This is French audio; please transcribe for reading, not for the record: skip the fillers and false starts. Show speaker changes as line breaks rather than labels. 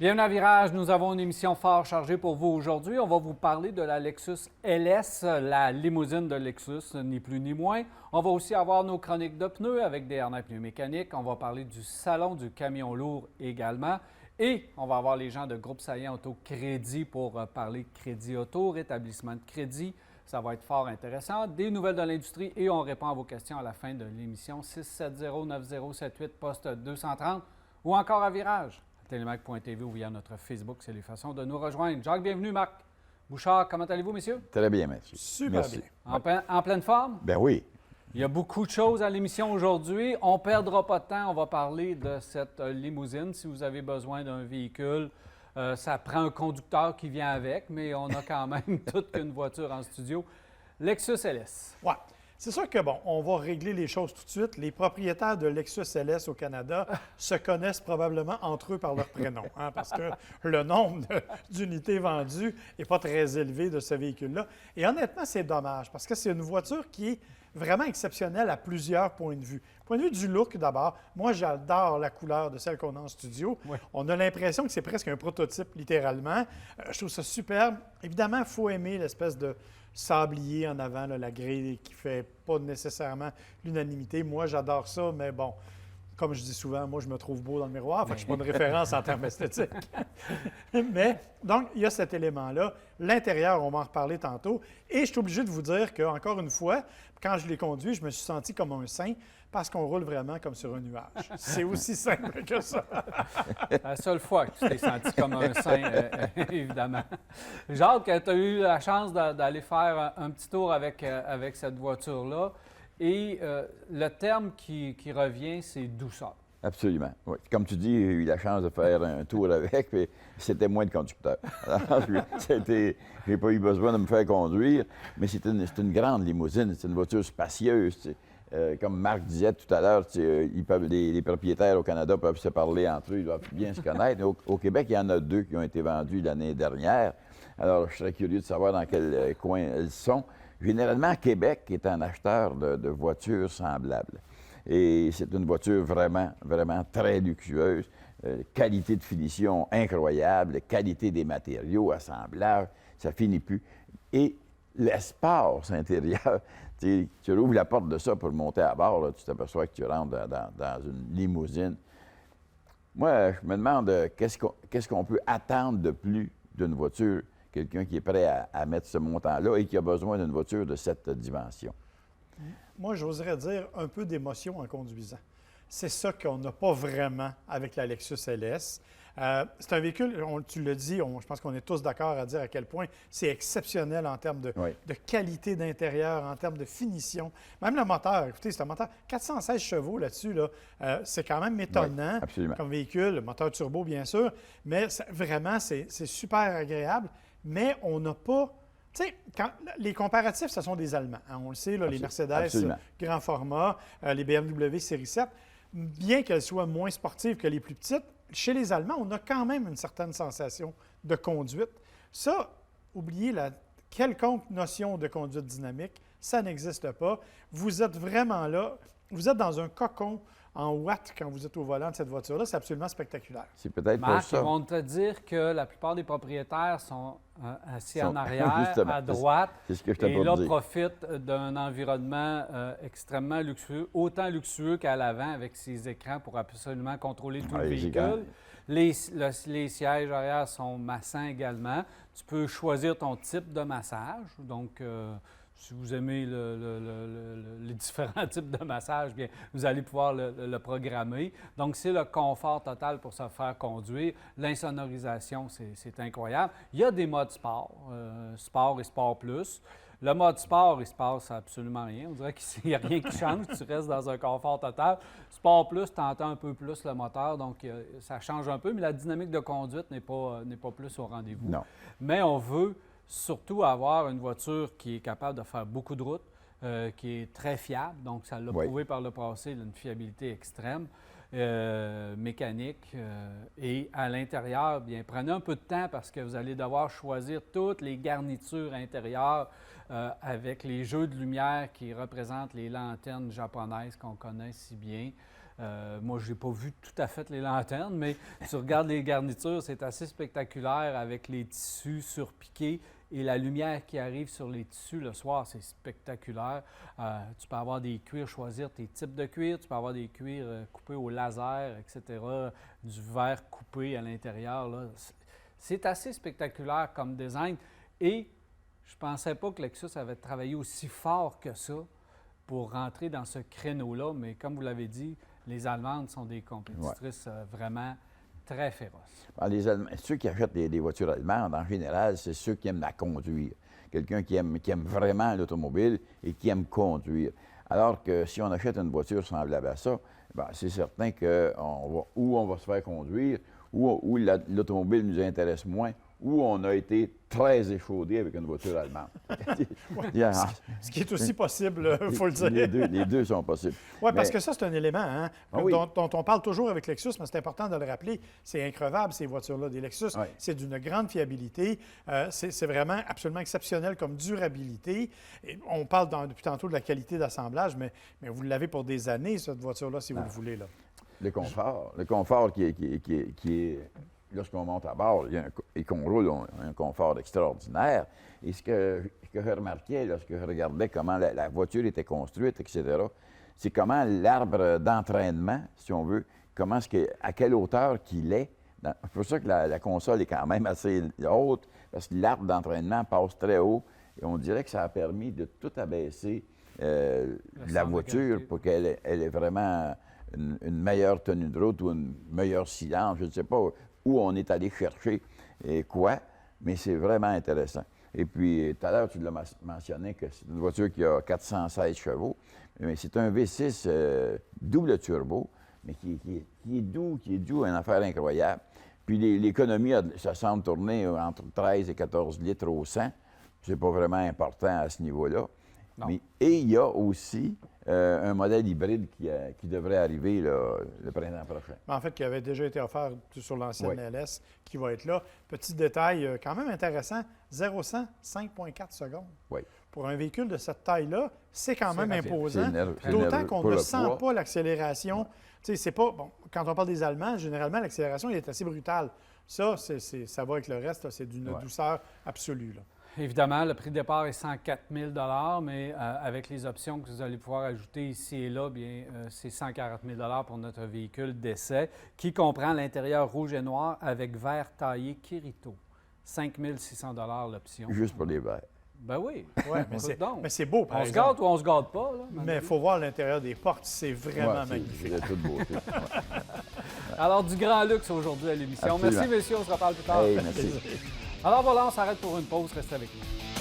Bienvenue à Virage. Nous avons une émission fort chargée pour vous aujourd'hui. On va vous parler de la Lexus LS, la limousine de Lexus, ni plus ni moins. On va aussi avoir nos chroniques de pneus avec des harnais pneus mécaniques. On va parler du salon du camion lourd également. Et on va avoir les gens de Groupe Saillant Auto Crédit pour parler crédit auto, rétablissement de crédit. Ça va être fort intéressant. Des nouvelles de l'industrie et on répond à vos questions à la fin de l'émission. 670-9078, poste 230 ou encore à Virage. Télémac.tv ou via notre Facebook, c'est les façons de nous rejoindre. Jacques, bienvenue. Marc Bouchard, comment allez-vous, messieurs?
Très bien, Mathieu.
Super
Merci.
bien.
En pleine forme?
Ben oui.
Il y a beaucoup de choses à l'émission aujourd'hui. On ne perdra pas de temps. On va parler de cette limousine. Si vous avez besoin d'un véhicule, ça prend un conducteur qui vient avec, mais on a quand même toute qu'une voiture en studio. Lexus LS.
Ouais. C'est sûr que, bon, on va régler les choses tout de suite. Les propriétaires de Lexus LS au Canada se connaissent probablement entre eux par leur prénom, hein, parce que le nombre d'unités vendues n'est pas très élevé de ce véhicule-là. Et honnêtement, c'est dommage, parce que c'est une voiture qui est vraiment exceptionnelle à plusieurs points de vue. Point de vue du look, d'abord, moi, j'adore la couleur de celle qu'on a en studio.
Oui.
On a l'impression que c'est presque un prototype, littéralement. Je trouve ça superbe. Évidemment, il faut aimer l'espèce de sablier en avant, là, la grille qui ne fait pas nécessairement l'unanimité. Moi, j'adore ça, mais bon, comme je dis souvent, moi, je me trouve beau dans le miroir, fait que je ne suis pas une référence en termes esthétiques. Mais, donc, il y a cet élément-là. L'intérieur, on va en reparler tantôt. Et je suis obligé de vous dire qu'encore une fois, quand je l'ai conduit, je me suis senti comme un saint parce qu'on roule vraiment comme sur un nuage. C'est aussi simple que ça.
La seule fois que tu t'es senti comme un saint, évidemment. Jacques, tu as eu la chance d'aller faire un petit tour avec cette voiture-là. Et le terme qui revient, c'est douceur.
Absolument. Oui. Comme tu dis, j'ai eu la chance de faire un tour avec, mais c'était moins de conducteur. Alors, j'ai pas eu besoin de me faire conduire, mais c'est une grande limousine, c'est une voiture spacieuse. Comme Marc disait tout à l'heure, les propriétaires au Canada peuvent se parler entre eux, ils doivent bien se connaître. Au Québec, il y en a 2 qui ont été vendus l'année dernière. Alors, je serais curieux de savoir dans quel coin elles sont. Généralement, Québec est un acheteur de voitures semblables. Et c'est une voiture vraiment, vraiment très luxueuse. Qualité de finition incroyable, qualité des matériaux, assemblage, ça finit plus. Et l'espace intérieur, tu rouvres la porte de ça pour monter à bord, là, tu t'aperçois que tu rentres dans une limousine. Moi, je me demande qu'est-ce qu'on peut attendre de plus d'une voiture, quelqu'un qui est prêt à mettre ce montant-là et qui a besoin d'une voiture de cette dimension.
Moi, j'oserais dire un peu d'émotion en conduisant. C'est ça qu'on n'a pas vraiment avec la Lexus LS. C'est un véhicule, tu le dis, je pense qu'on est tous d'accord à dire à quel point c'est exceptionnel en termes de qualité d'intérieur, en termes de finition. Même le moteur, écoutez, c'est un moteur 416 chevaux là-dessus, là, c'est quand même étonnant comme véhicule, moteur turbo bien sûr, mais vraiment, c'est super agréable, mais on n'a pas... Tu sais, les comparatifs, ce sont des Allemands. Hein, on le sait, là, les Mercedes grand format, les BMW série 7, bien qu'elles soient moins sportives que les plus petites, chez les Allemands, on a quand même une certaine sensation de conduite. Ça, oubliez la quelconque notion de conduite dynamique, ça n'existe pas. Vous êtes vraiment là, vous êtes dans un cocon en watts quand vous êtes au volant de cette voiture-là. C'est absolument spectaculaire.
C'est peut-être
Marc,
pour ça.
Ils vont te dire que la plupart des propriétaires sont assis en arrière, à droite,
c'est ce que je
et là profitent d'un environnement extrêmement luxueux, autant luxueux qu'à l'avant avec ses écrans pour absolument contrôler tout le véhicule. Les sièges arrière sont massants également. Tu peux choisir ton type de massage, donc... si vous aimez les différents types de massages, bien, vous allez pouvoir le programmer. Donc, c'est le confort total pour se faire conduire. L'insonorisation, c'est incroyable. Il y a des modes sport, sport et sport plus. Le mode sport, il ne se passe absolument rien. On dirait qu'il n'y a rien qui change. Tu restes dans un confort total. Sport plus, tu entends un peu plus le moteur, donc ça change un peu, mais la dynamique de conduite n'est pas plus au rendez-vous.
Non.
Mais on veut surtout avoir une voiture qui est capable de faire beaucoup de routes, qui est très fiable. Donc, ça l'a prouvé par le passé, une fiabilité extrême, mécanique. Et à l'intérieur, bien, prenez un peu de temps parce que vous allez devoir choisir toutes les garnitures intérieures avec les jeux de lumière qui représentent les lanternes japonaises qu'on connaît si bien. Moi, je n'ai pas vu tout à fait les lanternes, mais tu regardes les garnitures, c'est assez spectaculaire avec les tissus surpiqués et la lumière qui arrive sur les tissus le soir, c'est spectaculaire. Tu peux avoir des cuirs, choisir tes types de cuirs, tu peux avoir des cuirs coupés au laser, etc., du verre coupé à l'intérieur, là. C'est assez spectaculaire comme design et je ne pensais pas que Lexus avait travaillé aussi fort que ça pour rentrer dans ce créneau-là, mais comme vous l'avez dit, les Allemandes sont des compétitrices vraiment très féroces.
Ceux qui achètent des voitures allemandes, en général, c'est ceux qui aiment la conduire. Quelqu'un qui aime vraiment l'automobile et qui aime conduire. Alors que si on achète une voiture semblable à ça, bien, c'est certain on va se faire conduire, ou l'automobile nous intéresse moins, ou on a été très échaudé avec une voiture allemande.
Ce qui est aussi possible, il faut le dire.
Les deux sont possibles.
Oui, parce que ça, c'est un élément
oui.
dont on parle toujours avec Lexus, mais c'est important de le rappeler. C'est increvable, ces voitures-là, des Lexus.
Oui.
C'est d'une grande fiabilité. C'est vraiment absolument exceptionnel comme durabilité. Et on parle depuis tantôt de la qualité d'assemblage, mais vous l'avez pour des années, cette voiture-là, si vous le voulez. Là.
Le confort qui est lorsqu'on monte à bord et qu'on roule, on a un confort extraordinaire. Et ce que je remarquais lorsque je regardais comment la voiture était construite, etc., c'est comment l'arbre d'entraînement, si on veut, à quelle hauteur qu'il est. C'est pour ça que la console est quand même assez haute, parce que l'arbre d'entraînement passe très haut. Et on dirait que ça a permis de tout abaisser la voiture pour qu'elle ait vraiment une meilleure tenue de route ou un meilleur silence, je ne sais pas où on est allé chercher et quoi, mais c'est vraiment intéressant. Et puis, tout à l'heure, tu l'as mentionné que c'est une voiture qui a 416 chevaux, mais c'est un V6 double turbo, mais qui est doux, une affaire incroyable. Puis l'économie, ça semble tourner entre 13 et 14 litres au 100. C'est pas vraiment important à ce niveau-là. Et il y a aussi un modèle hybride qui devrait arriver le printemps prochain.
En fait, qui avait déjà été offert sur l'ancienne LS, qui va être là. Petit détail quand même intéressant, 0-100, 5,4 secondes.
Oui.
Pour un véhicule de cette taille-là, c'est quand même imposant.
C'est
D'autant qu'on ne sent
poids.
pas l'accélération. Tu sais, c'est pas... Bon, quand on parle des Allemands, généralement, l'accélération est assez brutale. Ça, ça va avec le reste, là, c'est d'une douceur absolue. Là.
Évidemment, le prix de départ est 104 000 mais avec les options que vous allez pouvoir ajouter ici et là, bien, c'est 140 000 pour notre véhicule d'essai, qui comprend l'intérieur rouge et noir avec verre taillé Kirito. 5 600 l'option.
Juste pour les verres.
Ben oui.
Ouais, mais c'est beau, par
on
exemple.
se gâte ou on se gâte pas. Là,
mais il faut voir l'intérieur des portes, c'est vraiment magnifique.
C'est de toute beauté.
Alors, du grand luxe aujourd'hui à l'émission.
Absolument.
Merci, messieurs. On se reparle plus tard.
Hey, merci.
Alors voilà, on s'arrête pour une pause. Restez avec nous.